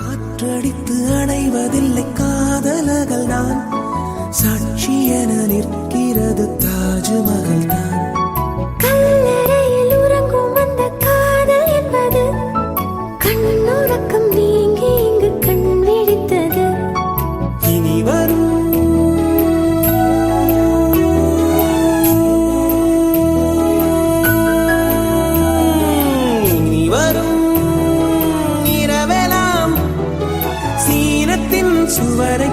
காற்றடித்து அணைவதில்லை காதலர்கள் நான் சாட்சி என நிற்கிறது தாஜ்மஹல் தான். கல்லறையில் உறங்கும் அந்த காதல் என்பது கண்ணுறக்கம் நீங்கி இங்கு கண் விழித்தது. இனி வரும் இரவெல்லாம் சீனத்தின் சுவரை